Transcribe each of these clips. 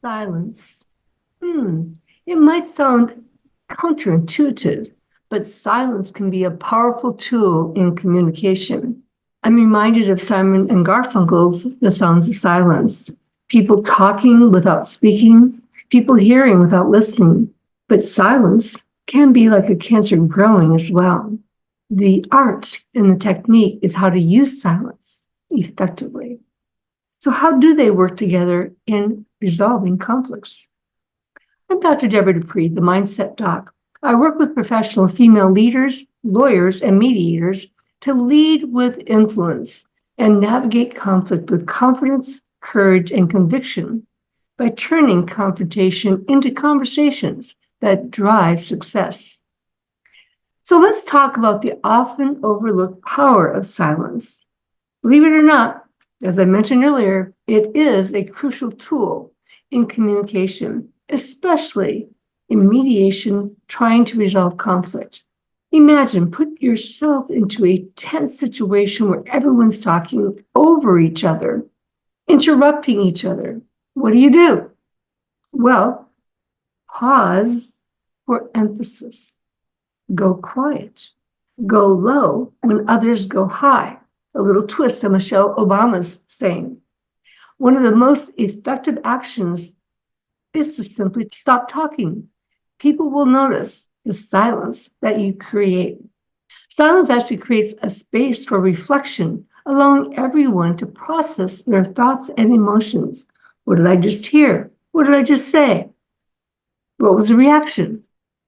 Silence. It might sound counterintuitive, but silence can be a powerful tool in communication. I'm reminded of Simon and Garfunkel's The Sounds of Silence. People talking without speaking, people hearing without listening. But silence can be like a cancer growing as well. The art and the technique is how to use silence effectively. So, how do they work together in resolving conflicts? I'm Dr. Debra Dupree, the Mindset Doc. I work with professional female leaders, lawyers, and mediators to lead with influence and navigate conflict with confidence, courage, and conviction by turning confrontation into conversations that drive success. So let's talk about the often overlooked power of silence. Believe it or not, as I mentioned earlier, it is a crucial tool in communication, especially in mediation trying to resolve conflict. Imagine, put yourself into a tense situation where everyone's talking over each other, interrupting each other. What do? Well, pause for emphasis. Go quiet. Go low when others go high. A little twist on Michelle Obama's saying. One of the most effective actions is to simply stop talking. People will notice the silence that you create. Silence actually creates a space for reflection, allowing everyone to process their thoughts and emotions. What did I just hear? What did I just say? What was the reaction?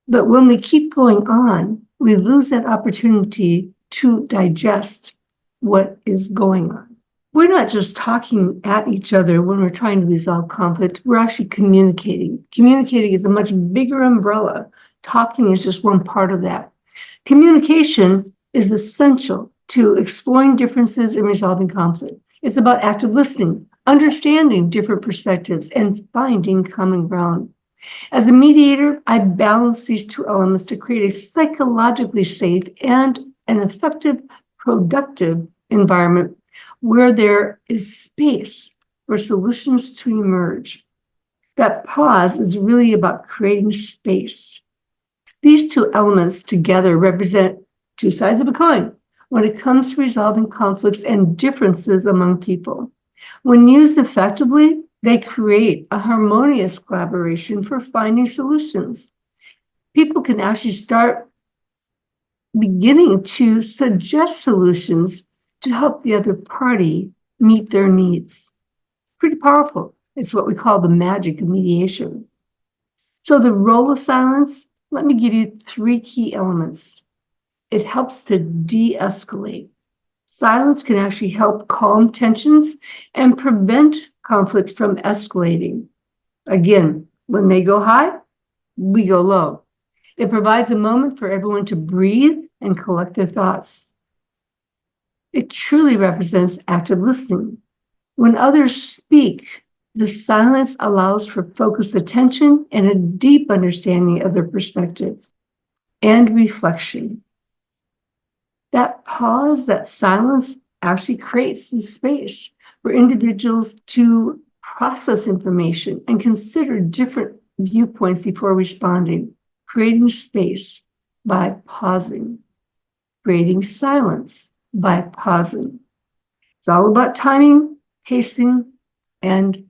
But when we keep going on, we lose that opportunity to digest what is going on. We're not just talking at each other when we're trying to resolve conflict, we're actually communicating. Communicating is a much bigger umbrella. Talking is just one part of that. Communication is essential to exploring differences and resolving conflict. It's about active listening, understanding different perspectives, and finding common ground. As a mediator, I balance these two elements to create a psychologically safe and an effective, productive environment where there is space for solutions to emerge. That pause is really about creating space. These two elements together represent two sides of a coin when it comes to resolving conflicts and differences among people. When used effectively, they create a harmonious collaboration for finding solutions. People can actually start beginning to suggest solutions to help the other party meet their needs. Pretty powerful. It's what we call the magic of mediation. So the role of silence, let me give you 3 key elements. It helps to de-escalate. Silence can actually help calm tensions and prevent conflict from escalating. Again, when they go high, we go low. It provides a moment for everyone to breathe and collect their thoughts. It truly represents active listening. When others speak, the silence allows for focused attention and a deep understanding of their perspective and reflection. That pause, that silence actually creates the space for individuals to process information and consider different viewpoints before responding, creating space by pausing, creating silence by pausing. It's all about timing, pacing, and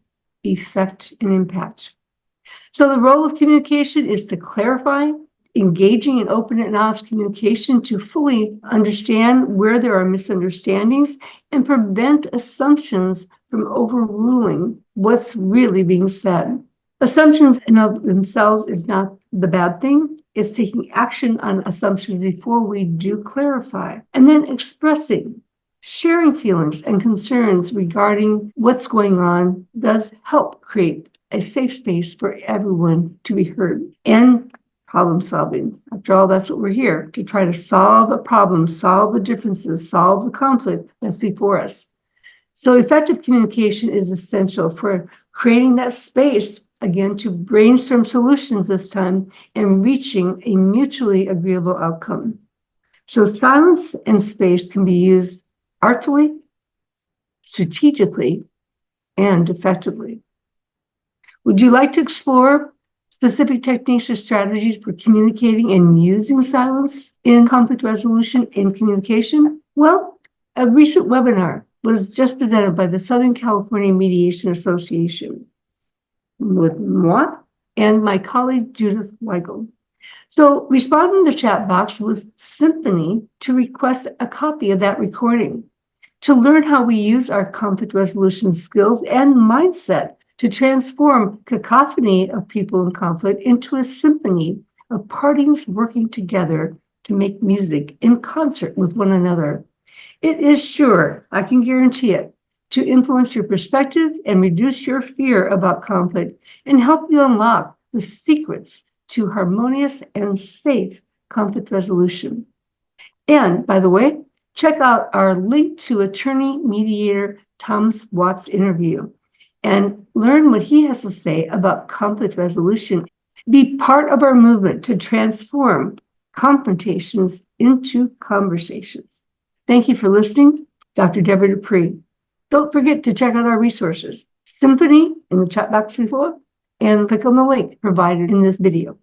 effect and impact. So the role of communication is to clarify, engaging in open and honest communication to fully understand where there are misunderstandings and prevent assumptions from overruling what's really being said. Assumptions in of themselves is not the bad thing. It's taking action on assumptions before we do clarify, and then expressing, sharing feelings and concerns regarding what's going on does help create a safe space for everyone to be heard and problem solving. After all, that's what we're here to try to solve a problem, solve the differences, solve the conflict that's before us. So effective communication is essential for creating that space, again, to brainstorm solutions this time and reaching a mutually agreeable outcome. So silence and space can be used artfully, strategically, and effectively. Would you like to explore specific techniques or strategies for communicating and using silence in conflict resolution in communication? Well, a recent webinar was just presented by the Southern California Mediation Association with moi and my colleague Judith Weigel. So respond in the chat box with Symphony to request a copy of that recording. To learn how we use our conflict resolution skills and mindset to transform cacophony of people in conflict into a symphony of parties working together to make music in concert with one another. It is sure, I can guarantee it, to influence your perspective and reduce your fear about conflict and help you unlock the secrets to harmonious and safe conflict resolution. And by the way, check out our link to attorney mediator Thomas Watt's interview and learn what he has to say about conflict resolution. Be part of our movement to transform confrontations into conversations. Thank you for listening. Dr. Debra Dupree. Don't forget to check out our resources, Symphony in the chat box below, and click on the link provided in this video.